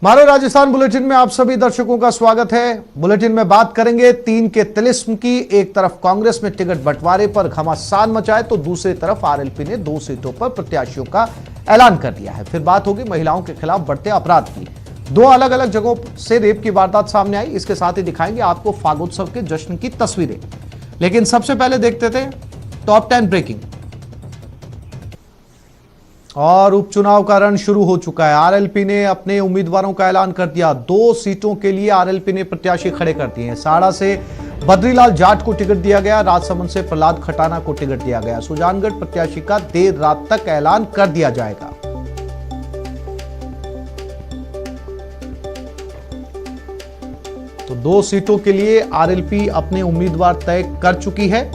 मारो राजस्थान बुलेटिन में आप सभी दर्शकों का स्वागत है। बुलेटिन में बात करेंगे 3 के तिलिस्म की। एक तरफ कांग्रेस में टिकट बंटवारे पर घमासान मचाए तो दूसरी तरफ आरएलपी ने 2 सीटों पर प्रत्याशियों का ऐलान कर दिया है। फिर बात होगी महिलाओं के खिलाफ बढ़ते अपराध की। 2 अलग अलग जगहों से रेप की वारदात सामने आई। इसके साथ ही दिखाएंगे आपको फागोत्सव के जश्न की तस्वीरें। लेकिन सबसे पहले देखते थे टॉप 10 ब्रेकिंग। और उपचुनाव का रण शुरू हो चुका है। आरएलपी ने अपने उम्मीदवारों का ऐलान कर दिया। 2 सीटों के लिए आरएलपी ने प्रत्याशी खड़े कर दिए हैं। साड़ा से बद्रीलाल जाट को टिकट दिया गया। राजसमंद से प्रहलाद खटाना को टिकट दिया गया। सुजानगढ़ प्रत्याशी का देर रात तक ऐलान कर दिया जाएगा। तो 2 सीटों के लिए आरएलपी अपने उम्मीदवार तय कर चुकी है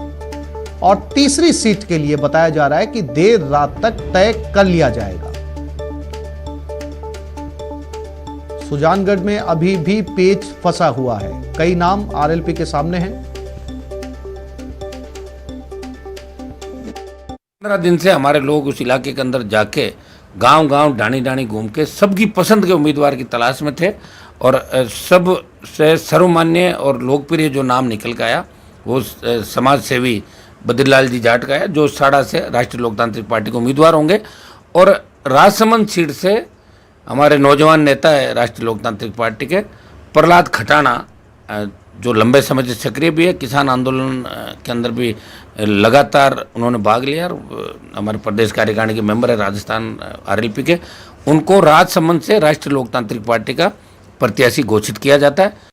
और तीसरी सीट के लिए बताया जा रहा है कि देर रात तक तय कर लिया जाएगा। सुजानगढ़ में अभी भी पेच फंसा हुआ है। कई नाम आरएलपी के सामने हैं। 15 दिन से हमारे लोग उस इलाके के अंदर जाके गांव गांव डाणी डाणी घूम के सबकी पसंद के उम्मीदवार की तलाश में थे और सब से सर्वमान्य और लोकप्रिय जो नाम निकल के आया वो समाज सेवी बद्रीलाल जी जाट का है, जो साड़ा से राष्ट्रीय लोकतांत्रिक पार्टी के उम्मीदवार होंगे। और राजसमंद सीट से हमारे नौजवान नेता है राष्ट्रीय लोकतांत्रिक पार्टी के प्रहलाद खटाना, जो लंबे समय से सक्रिय भी है, किसान आंदोलन के अंदर भी लगातार उन्होंने भाग लिया और हमारे प्रदेश कार्यकारिणी के मेंबर है राजस्थान आरएलपी के, उनको राजसमंद से राष्ट्रीय लोकतांत्रिक पार्टी का प्रत्याशी घोषित किया जाता है।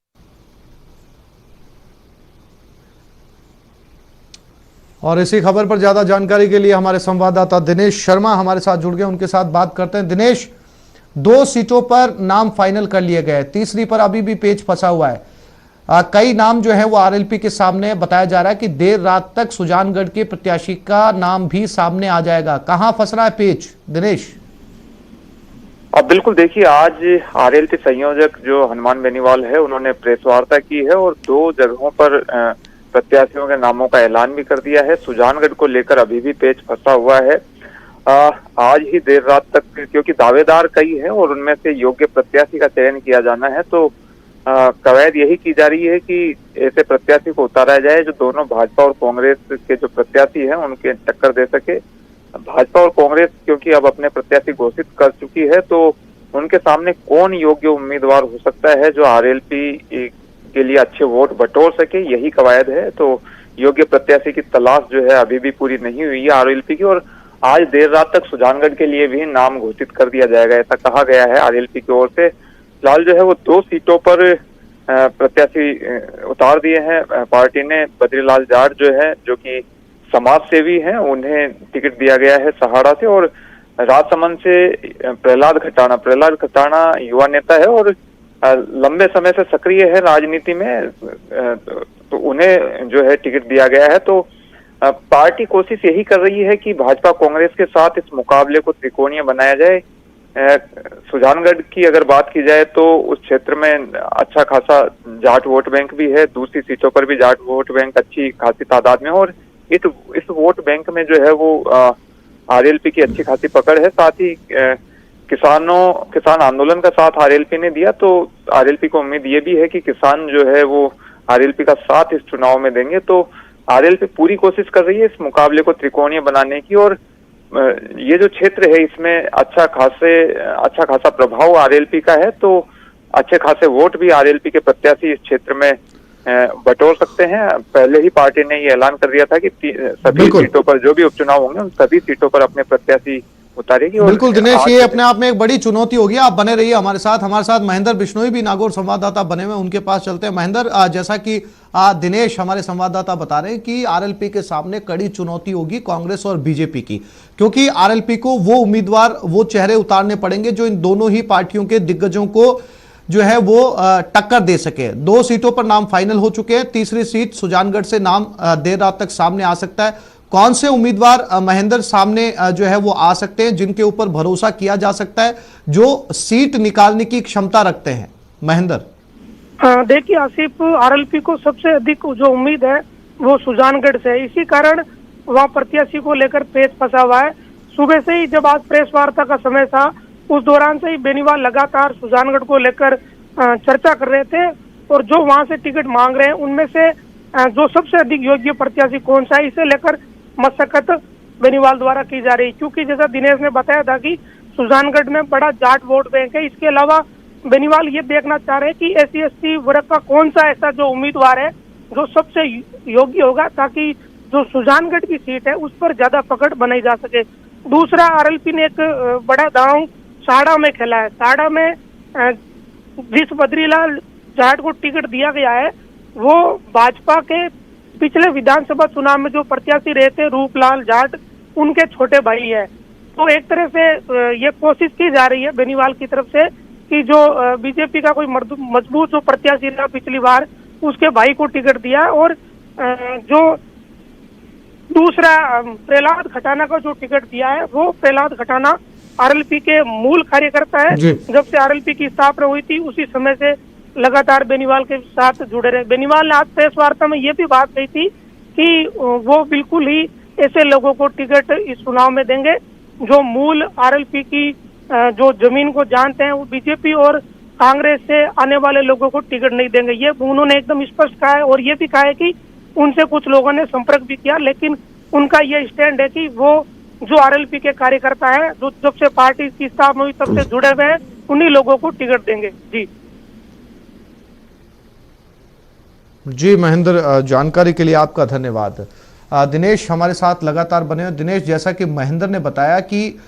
और इसी खबर पर ज्यादा जानकारी के लिए हमारे संवाददाता दिनेश शर्मा हमारे साथ जुड़ गए। उनके साथ बात करते हैं। दिनेश, 2 सीटों पर नाम फाइनल कर लिए गए, तीसरी पर अभी भी पेच फंसा हुआ है। कई नाम जो है वो आरएलपी के सामने। बताया जा रहा है कि देर रात तक सुजानगढ़ के प्रत्याशी का नाम भी सामने आ जाएगा। कहां फंस रहा है पेच, दिनेश? अब बिल्कुल देखिए, आज आरएलपी संयोजक जो हनुमान बेनीवाल है उन्होंने प्रेस वार्ता की है और 2 जगहों पर प्रत्याशियों के नामों का ऐलान भी कर दिया है। सुजानगढ़ को लेकर अभी भी पेच फंसा हुआ है। आज ही देर रात तक, क्योंकि दावेदार कई हैं और उनमें से योग्य प्रत्याशी का चयन किया जाना है, तो कवायद यही की जा रही है कि ऐसे प्रत्याशी को उतारा जाए जो दोनों भाजपा और कांग्रेस के जो प्रत्याशी हैं उनके टक्कर दे सके। भाजपा और कांग्रेस क्योंकि अब अपने प्रत्याशी घोषित कर चुकी है, तो उनके सामने कौन योग्य उम्मीदवार हो सकता है जो आरएलपी के लिए अच्छे वोट बटोर सके, यही कवायद है। तो योग्य प्रत्याशी की तलाश जो है अभी भी पूरी नहीं हुई है आरएलपी की, और आज देर रात तक सुजानगढ़ के लिए भी नाम घोषित कर दिया जाएगा, ऐसा कहा गया है आरएलपी की ओर से। फिलहाल जो है वो 2 सीटों पर प्रत्याशी उतार दिए हैं पार्टी ने। बद्रीलाल जाट जो है, जो कि समाज सेवी हैं, उन्हें टिकट दिया गया है सहाड़ा से। और राजसमंद से प्रहलाद खटाना युवा नेता है और लंबे समय से सक्रिय है राजनीति में, तो उन्हें जो है टिकट दिया गया है। तो पार्टी कोशिश यही कर रही है कि भाजपा कांग्रेस के साथ इस मुकाबले को त्रिकोणीय बनाया जाए। सुजानगढ़ की अगर बात की जाए तो उस क्षेत्र में अच्छा खासा जाट वोट बैंक भी है। दूसरी सीटों पर भी जाट वोट बैंक अच्छी खासी तादाद में, और इस वोट बैंक में जो है वो आरएलपी की अच्छी खासी पकड़ है। साथ ही किसान आंदोलन का साथ आरएलपी ने दिया, तो आरएलपी को उम्मीद ये भी है कि किसान जो है वो आरएलपी का साथ इस चुनाव में देंगे। तो आरएलपी पूरी कोशिश कर रही है इस मुकाबले को त्रिकोणीय बनाने की, और ये जो क्षेत्र है इसमें अच्छा खासा प्रभाव आरएलपी का है, तो अच्छे खासे वोट भी आरएलपी के प्रत्याशी इस क्षेत्र में बटोर सकते हैं। पहले ही पार्टी ने ये ऐलान कर दिया था कि सभी सीटों पर जो भी उपचुनाव होंगे उन सभी सीटों पर अपने प्रत्याशी उतारेगी। बिल्कुल दिनेश, ये अपने आप में एक बड़ी चुनौती होगी। आप बने रहिए हमारे साथ महेंद्र बिश्नोई भी नागौर संवाददाता बने हुए, उनके पास चलते हैं। महेंद्र, जैसा कि दिनेश हमारे संवाददाता बता रहे हैं कि आरएलपी के सामने कड़ी चुनौती होगी कांग्रेस और बीजेपी की, क्योंकि आरएलपी को वो उम्मीदवार, वो चेहरे उतारने पड़ेंगे जो इन दोनों ही पार्टियों के दिग्गजों को जो है वो टक्कर दे सके। 2 सीटों पर नाम फाइनल हो चुके हैं। तीसरी सीट सुजानगढ़ से नाम देर रात तक सामने आ सकता है। कौन से उम्मीदवार महेंद्र सामने जो है वो आ सकते हैं, जिनके ऊपर भरोसा किया जा सकता है, जो सीट निकालने की क्षमता रखते हैं? महेंद्र, देखिए आसिफ, आरएलपी को सबसे अधिक जो उम्मीद है वो सुजानगढ़ से है। इसी कारण वहाँ प्रत्याशी को लेकर पेच फंसा हुआ है। सुबह से ही जब आज प्रेस वार्ता का समय था उस दौरान से ही बेनीवाल लगातार सुजानगढ़ को लेकर चर्चा कर रहे थे और जो वहां से टिकट मांग रहे हैं उनमें से जो सबसे अधिक योग्य प्रत्याशी कौन सा है, इसे लेकर मशक्कत बेनीवाल द्वारा की जा रही। क्योंकि जैसा दिनेश ने बताया था कि सुजानगढ़ में बड़ा जाट वोट बैंक है, इसके अलावा बेनीवाल ये देखना चाह रहे हैं कि SC/ST वर्ग का कौन सा ऐसा जो उम्मीदवार है जो सबसे योग्य होगा, ताकि जो सुजानगढ़ की सीट है उस पर ज्यादा पकड़ बनाई जा सके। दूसरा, RLP ने एक बड़ा दांव साड़ा में खेला है। साड़ा में जिस बद्रीलाल जाट को टिकट दिया गया है वो भाजपा के पिछले विधानसभा चुनाव में जो प्रत्याशी रहे थे रूपलाल जाट, उनके छोटे भाई है। तो एक तरह से ये कोशिश की जा रही है बेनीवाल की तरफ से कि जो बीजेपी का कोई मजबूत जो प्रत्याशी रहा पिछली बार, उसके भाई को टिकट दिया। और जो दूसरा प्रहलाद खटाना को जो टिकट दिया है, वो प्रहलाद खटाना RLP के मूल कार्यकर्ता है। जब से RLP की स्थापना हुई थी उसी समय से लगातार बेनीवाल के साथ जुड़े रहे। बेनीवाल ने आज प्रेस वार्ता में ये भी बात कही थी कि वो बिल्कुल ही ऐसे लोगों को टिकट इस चुनाव में देंगे जो मूल RLP की जो जमीन को जानते हैं। वो बीजेपी और कांग्रेस से आने वाले लोगों को टिकट नहीं देंगे, ये उन्होंने एकदम स्पष्ट कहा है। और ये भी कहा है कि उनसे कुछ लोगों ने संपर्क भी किया, लेकिन उनका ये स्टैंड है कि वो जो RLP के कार्यकर्ता है, जो जब से पार्टी की स्थापना हुई तब से जुड़े हुए हैं, उन्हीं लोगों को टिकट देंगे। जी महेंद्र, जानकारी के लिए आपका धन्यवाद। दिनेश हमारे साथ लगातार बने हुए। दिनेश, जैसा कि महेंद्र ने बताया कि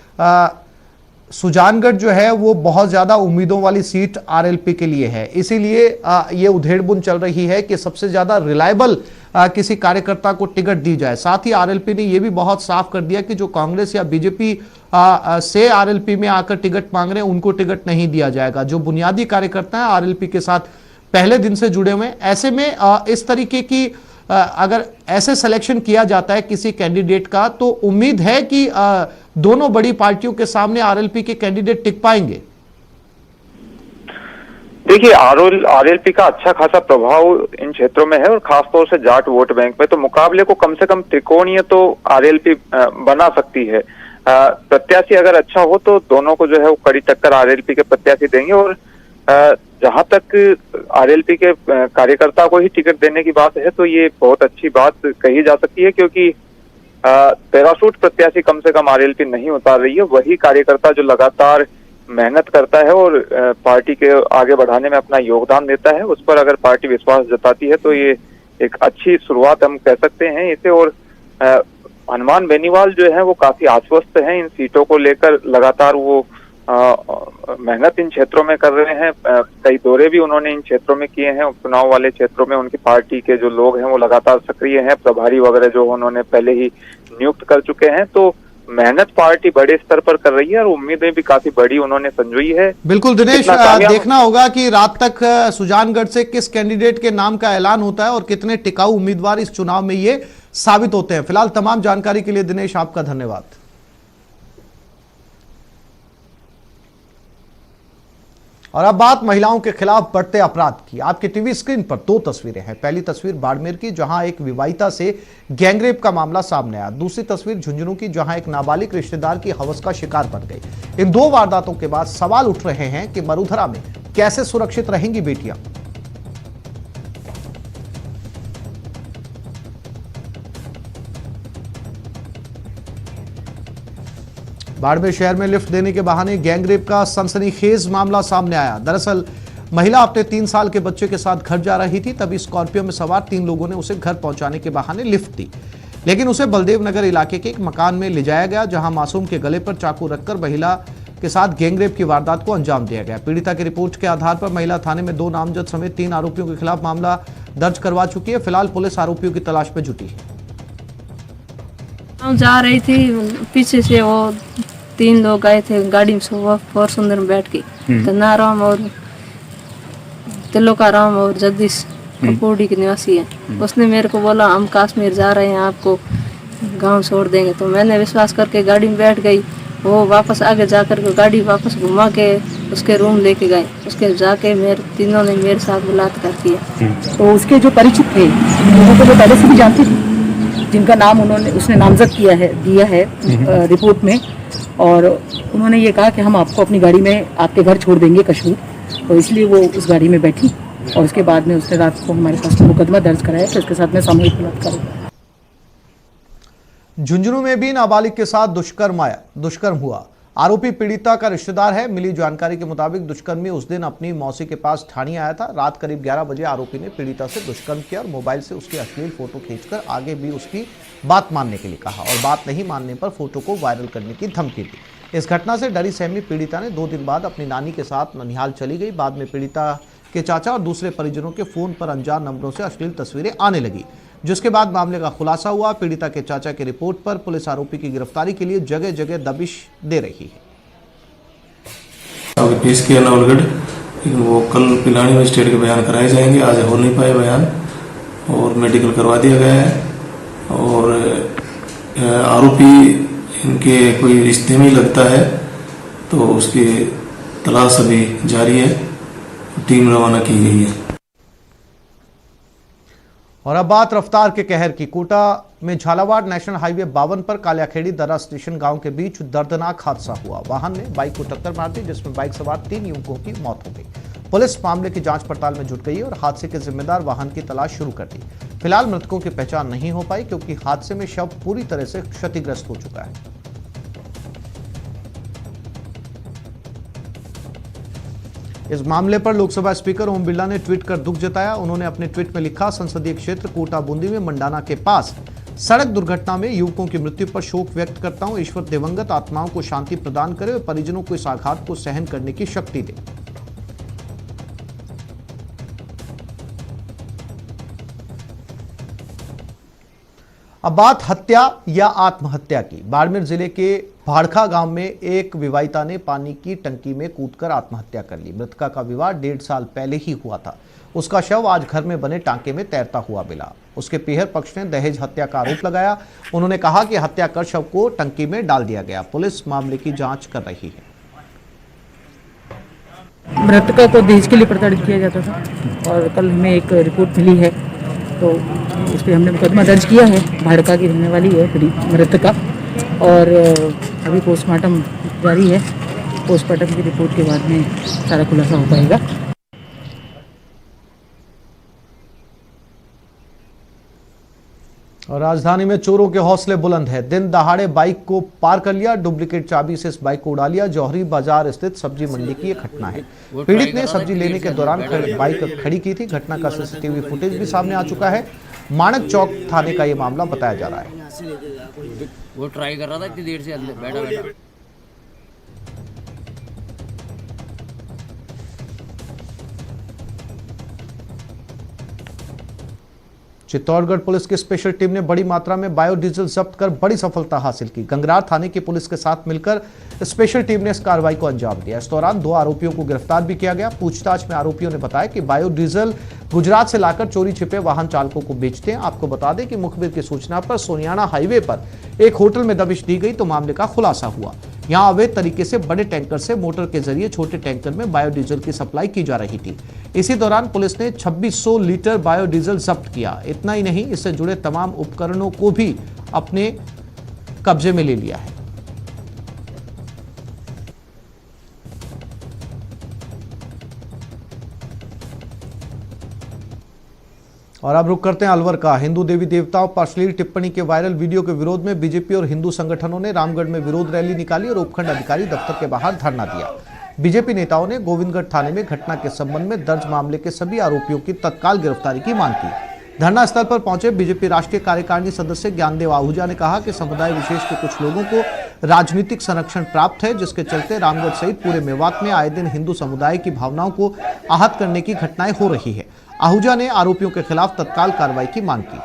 सुजानगढ़ जो है वो बहुत ज्यादा उम्मीदों वाली सीट RLP के लिए है, इसीलिए ये उधेड़बुन चल रही है कि सबसे ज्यादा रिलायबल किसी कार्यकर्ता को टिकट दी जाए। साथ ही RLP ने यह भी बहुत साफ कर दिया कि जो कांग्रेस या बीजेपी से RLP में आकर टिकट मांग रहे हैं उनको टिकट नहीं दिया जाएगा। जो बुनियादी कार्यकर्ता है RLP के साथ पहले दिन से जुड़े हुए हैं, ऐसे में इस तरीके की अगर ऐसे सिलेक्शन किया जाता है किसी कैंडिडेट का, तो उम्मीद है कि दोनों बड़ी पार्टियों के सामने RLP के कैंडिडेट टिक पाएंगे। देखिए, RLP का अच्छा खासा प्रभाव इन क्षेत्रों में है और खासतौर से जाट वोट बैंक में, तो मुकाबले को कम से कम त्रिकोणीय तो RLP बना सकती है। प्रत्याशी अगर अच्छा हो तो दोनों को जो है वो कड़ी टक्कर RLP के प्रत्याशी देंगे। और जहां तक RLP के कार्यकर्ता को ही टिकट देने की बात है तो ये बहुत अच्छी बात कही जा सकती है, क्योंकि पैराशूट प्रत्याशी कम से कम RLP नहीं उतार रही है। वही कार्यकर्ता जो लगातार मेहनत करता है और पार्टी के आगे बढ़ाने में अपना योगदान देता है, उस पर अगर पार्टी विश्वास जताती है तो ये एक अच्छी शुरुआत हम कह सकते हैं इसे। और हनुमान बेनीवाल जो है वो काफी आश्वस्त हैं इन सीटों को लेकर। लगातार वो मेहनत इन क्षेत्रों में कर रहे हैं। कई दौरे भी उन्होंने इन क्षेत्रों में किए हैं। उपचुनाव वाले क्षेत्रों में उनकी पार्टी के जो लोग हैं वो लगातार सक्रिय हैं। प्रभारी वगैरह जो उन्होंने पहले ही नियुक्त कर चुके हैं। तो मेहनत पार्टी बड़े स्तर पर कर रही है और उम्मीदें भी काफी बड़ी उन्होंने संजोई है। बिल्कुल दिनेश, देखना होगा कि रात तक सुजानगढ़ से किस कैंडिडेट के नाम का ऐलान होता है और कितने टिकाऊ उम्मीदवार इस चुनाव में ये साबित होते हैं। फिलहाल तमाम जानकारी के लिए दिनेश आपका धन्यवाद। और अब बात महिलाओं के खिलाफ बढ़ते अपराध की। आपके टीवी स्क्रीन पर दो तस्वीरें हैं। पहली तस्वीर बाड़मेर की, जहां एक विवाहिता से गैंगरेप का मामला सामने आया। दूसरी तस्वीर झुंझुनू की, जहां एक नाबालिग रिश्तेदार की हवस का शिकार बन गई। इन दो वारदातों के बाद सवाल उठ रहे हैं कि मरुधरा में कैसे सुरक्षित रहेंगी बेटियां। बाड़मेर शहर में लिफ्ट देने के बहाने गैंगरेप का सनसनीखेज मामला सामने आया। दरअसल महिला अपने 3 साल के बच्चे के साथ घर जा रही थी, तभी स्कॉर्पियो में सवार 3 लोगों ने उसे घर पहुंचाने के बहाने लिफ्ट दी, लेकिन उसे बलदेव नगर इलाके के एक मकान में ले जाया गया, जहां मासूम के गले पर चाकू रखकर महिला के साथ गैंगरेप की वारदात को अंजाम दिया गया। पीड़िता की रिपोर्ट के आधार पर महिला थाने में 2 नामजद समेत 3 आरोपियों के खिलाफ मामला दर्ज करवा चुकी है। फिलहाल पुलिस आरोपियों की तलाश में जुटी है। हम जा रही थी, पीछे से वो 3 लोग आए थे गाड़ी में, सुबह फॉर्च्यूनर में बैठ के। नाराम और तिलोकाराम और जगदीश कपूड़ी के निवासी है। उसने मेरे को बोला हम कश्मीर जा रहे हैं, आपको गांव छोड़ देंगे। तो मैंने विश्वास करके गाड़ी में बैठ गई। वो वापस आगे जाकर के गाड़ी वापस घुमा के उसके रूम लेके गए। उसके जाके मेरे तीनों ने मेरे साथ बलात्कार किया। तो उसके जो परिचित थे उनको वो पहले से भी जानती थी, जिनका नाम उसने नामजद दिया है रिपोर्ट में। और उन्होंने ये कहा कि हम आपको अपनी गाड़ी में आपके घर छोड़ देंगे कश्मीर, तो इसलिए वो उस गाड़ी में बैठी और उसके बाद में उसने रात को हमारे पास मुकदमा दर्ज कराया कि उसके साथ में सामूहिक बलात्कार हुआ। झुंझुनू में भी नाबालिग के साथ दुष्कर्म हुआ। आरोपी पीड़िता का रिश्तेदार है। मिली जानकारी के मुताबिक दुष्कर्मी उस दिन अपनी मौसी के पास ठाणी आया था। रात करीब 11 बजे आरोपी ने पीड़िता से दुष्कर्म किया और मोबाइल से उसकी अश्लील फोटो खींचकर आगे भी उसकी बात मानने के लिए कहा और बात नहीं मानने पर फोटो को वायरल करने की धमकी दी। इस घटना से डरी सहमी पीड़िता ने 2 दिन बाद अपनी नानी के साथ ननिहाल चली गई। बाद में पीड़िता के चाचा और दूसरे परिजनों के फोन पर अनजान नंबरों से अश्लील तस्वीरें आने लगी, जिसके बाद मामले का खुलासा हुआ। पीड़िता के चाचा की रिपोर्ट पर पुलिस आरोपी की गिरफ्तारी के लिए जगह जगह दबिश दे रही है। पेश किया नवलगढ़, लेकिन वो कल पिलानी मजिस्ट्रेट के बयान कराए जाएंगे। आज हो नहीं पाए बयान और मेडिकल करवा दिया गया है। और आरोपी इनके कोई रिश्ते में लगता है तो उसकी तलाश अभी जारी है, टीम रवाना की गई है। और अब बात रफ्तार के कहर की। कोटा में झालावाड़ नेशनल हाईवे 52 पर कालियाखेड़ी दर्रा स्टेशन गांव के बीच दर्दनाक हादसा हुआ। वाहन ने बाइक को टक्कर मार दी, जिसमें बाइक सवार 3 युवकों की मौत हो गई। पुलिस मामले की जांच पड़ताल में जुट गई और हादसे के जिम्मेदार वाहन की तलाश शुरू कर दी। फिलहाल मृतकों की पहचान नहीं हो पाई क्योंकि हादसे में शव पूरी तरह से क्षतिग्रस्त हो चुका है। इस मामले पर लोकसभा स्पीकर ओम बिरला ने ट्वीट कर दुख जताया। उन्होंने अपने ट्वीट में लिखा, संसदीय क्षेत्र कोटा बूंदी में मंडाना के पास सड़क दुर्घटना में युवकों की मृत्यु पर शोक व्यक्त करता हूं। ईश्वर दिवंगत आत्माओं को शांति प्रदान करे और परिजनों को इस आघात को सहन करने की शक्ति दे। अब बात हत्या या आत्महत्या की। बाड़मेर जिले के भाड़खा गांव में एक विवाहिता ने पानी की टंकी में कूदकर आत्महत्या कर ली। मृतका का विवाह 1.5 साल पहले ही हुआ था। उसका शव आज घर में बने टांके में तैरता हुआ मिला। उसके पीहर पक्ष ने दहेज हत्या का आरोप लगाया। उन्होंने कहा कि हत्या कर शव को टंकी में डाल दिया गया। पुलिस मामले की जांच कर रही है। मृतका को दहेज के लिए प्रताड़ित किया जाता था और कल हमें एक रिपोर्ट मिली है, तो इस पर हमने मुकदमा दर्ज किया है। भाड़का की रहने वाली है मृतका और अभी पोस्टमार्टम जारी है। पोस्टमार्टम की रिपोर्ट के बाद में सारा खुलासा हो पाएगा। और राजधानी में चोरों के हौसले बुलंद है। दिन दहाड़े बाइक को पार कर लिया, डुप्लीकेट चाबी से इस बाइक को उड़ा लिया। जौहरी बाजार स्थित सब्जी मंडी की यह घटना है। पीड़ित ने सब्जी लेने के दौरान बाइक खड़ी की थी। घटना का सीसीटीवी फुटेज भी सामने आ चुका है। मानक चौक थाने का यह मामला बताया जा रहा है। वो ट्राई कर रहा था इतनी देर से बैठा। चित्तौड़गढ़ पुलिस की स्पेशल टीम ने बड़ी मात्रा में बायोडीजल जब्त कर बड़ी सफलता हासिल की। गंगरार थाने की पुलिस के साथ मिलकर स्पेशल टीम ने इस कार्रवाई को अंजाम दिया। इस दौरान 2 आरोपियों को गिरफ्तार भी किया गया। पूछताछ में आरोपियों ने बताया कि बायोडीजल गुजरात से लाकर चोरी छिपे वाहन चालकों को बेचते हैं। आपको बता दें कि मुखबिर की सूचना पर सोनियाना हाईवे पर एक होटल में दबिश दी गई तो मामले का खुलासा हुआ। यहां अवैध तरीके से बड़े टैंकर से मोटर के जरिए छोटे टैंकर में बायोडीजल की सप्लाई की जा रही थी। इसी दौरान पुलिस ने 2600 लीटर बायोडीजल जब्त किया। इतना ही नहीं, इससे जुड़े तमाम उपकरणों को भी अपने कब्जे में ले लिया है। और अब रुक करते हैं अलवर का। हिंदू देवी देवताओं पर अश्लील टिप्पणी के वायरल वीडियो के विरोध में बीजेपी और हिंदू संगठनों ने रामगढ़ में विरोध रैली निकाली और उपखंड अधिकारी दफ्तर के बाहर धरना दिया। बीजेपी नेताओं ने गोविंदगढ़ थाने में घटना के संबंध में दर्ज मामले के सभी आरोपियों की तत्काल गिरफ्तारी की मांग की। धरना स्थल पर पहुंचे बीजेपी राष्ट्रीय कार्यकारिणी सदस्य ज्ञानदेव आहूजा ने कहा कि समुदाय विशेष के कुछ लोगों को राजनीतिक संरक्षण प्राप्त है, जिसके चलते रामगढ़ सहित पूरे मेवात में आए दिन हिंदू समुदाय की भावनाओं को आहत करने की घटनाएं हो रही है। आहूजा ने आरोपियों के खिलाफ तत्काल कार्रवाई की मांग की।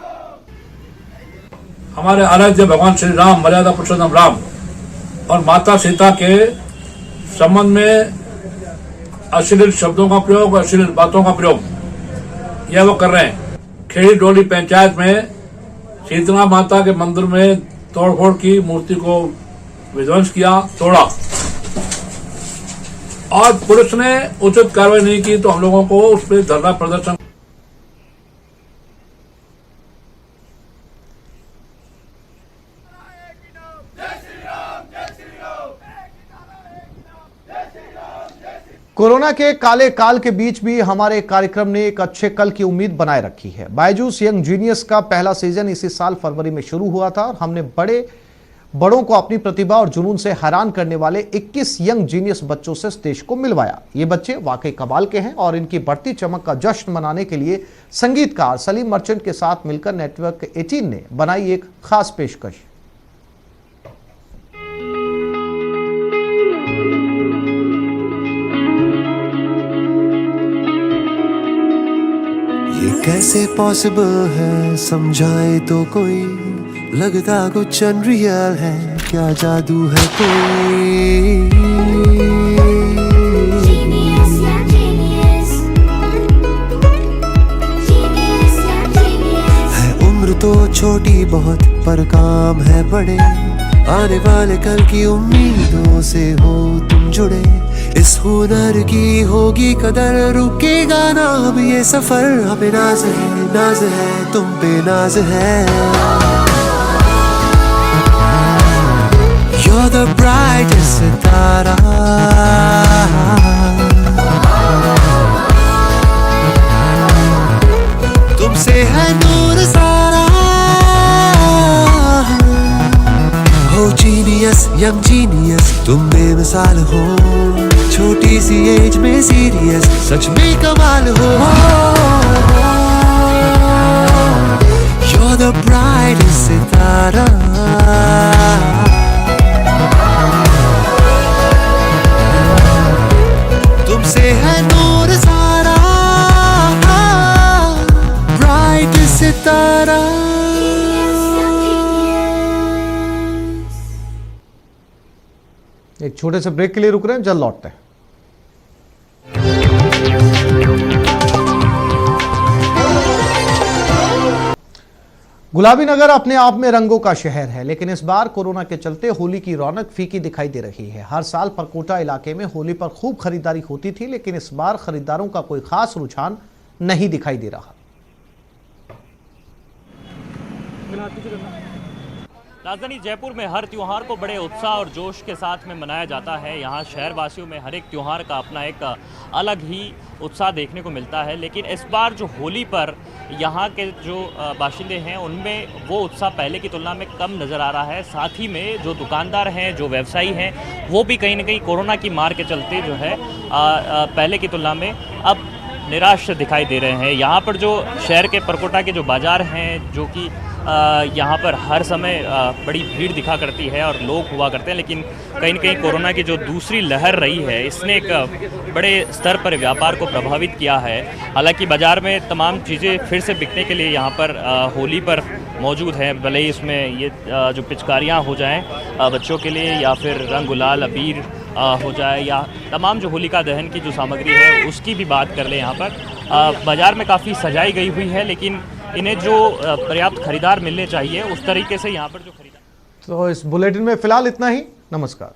हमारे आराध्य भगवान श्री राम, मर्यादा पुरुषोत्तम राम और माता सीता के संबंध में अश्लील शब्दों का प्रयोग, अश्लील बातों का प्रयोग यह वो कर रहे हैं। खेड़ी डोली पंचायत में शीतला माता के मंदिर में तोड़फोड़ की, मूर्ति को विध्वंस किया, तोड़ा और पुलिस ने उचित कार्रवाई नहीं की तो हम लोगों को उस पर धरना प्रदर्शन। कोरोना के काले काल के बीच भी हमारे कार्यक्रम ने एक अच्छे कल की उम्मीद बनाए रखी है। बायजूस यंग जीनियस का पहला सीजन इसी साल फरवरी में शुरू हुआ था और हमने बड़ों को अपनी प्रतिभा और जुनून से हैरान करने वाले 21 यंग जीनियस बच्चों से इस देश को मिलवाया। ये बच्चे वाकई कमाल के हैं और इनकी बढ़ती चमक का जश्न मनाने के लिए संगीतकार सलीम मर्चेंट के साथ मिलकर नेटवर्क 18 ने बनाई एक खास पेशकश। ये कैसे पॉसिबल है समझाए तो कोई, लगता कुछ अनरियल है, क्या जादू है कोई। है उम्र तो छोटी बहुत पर काम है बड़े, आने वाले कल की उम्मीदों से हो तुम जुड़े। इस हुनर की होगी कदर, रुकेगा ना अब ये सफर। हमें नाज है तुम पे नाज है। You're the brightest सितारा, तुमसे है नूर सारा। हो जीनियस यंग जीनियस तुम बेमिसाल हो, छोटी सी एज में सीरियस सच में कमाल हो। You're the brightest सितारा, तुमसे है नूर सारा, brightest सितारा। एक छोटे से ब्रेक के लिए रुक रहे हैं, जल्द लौटते हैं। गुलाबी नगर अपने आप में रंगों का शहर है, लेकिन इस बार कोरोना के चलते होली की रौनक फीकी दिखाई दे रही है। हर साल परकोटा इलाके में होली पर खूब खरीदारी होती थी, लेकिन इस बार खरीदारों का कोई खास रुझान नहीं दिखाई दे रहा। राजधानी जयपुर में हर त्योहार को बड़े उत्साह और जोश के साथ में मनाया जाता है। यहाँ शहरवासियों में हर एक त्योहार का अपना एक अलग ही उत्साह देखने को मिलता है, लेकिन इस बार जो होली पर यहाँ के जो बाशिंदे हैं उनमें वो उत्साह पहले की तुलना में कम नज़र आ रहा है। साथ ही में जो दुकानदार हैं, जो व्यवसायी हैं, वो भी कहीं ना कहीं कोरोना की मार के चलते जो है पहले की तुलना में अब निराश दिखाई दे रहे हैं। यहाँ पर जो शहर के परकोटा के जो बाज़ार हैं, जो कि यहाँ पर हर समय बड़ी भीड़ दिखा करती है और लोग हुआ करते हैं, लेकिन कहीं न कहीं कोरोना की जो दूसरी लहर रही है इसने एक बड़े स्तर पर व्यापार को प्रभावित किया है। हालांकि बाज़ार में तमाम चीज़ें फिर से बिकने के लिए यहाँ पर होली पर मौजूद हैं, भले ही इसमें ये जो पिचकारियाँ हो जाएं बच्चों के लिए या फिर रंग गुलाल अबीर हो जाए या तमाम जो होलिका दहन की जो सामग्री है उसकी भी बात कर लें। यहाँ पर बाज़ार में काफ़ी सजाई गई हुई है, लेकिन इन्हें जो पर्याप्त खरीदार मिलने चाहिए उस तरीके से यहाँ पर जो खरीदार। तो इस बुलेटिन में फिलहाल इतना ही। नमस्कार।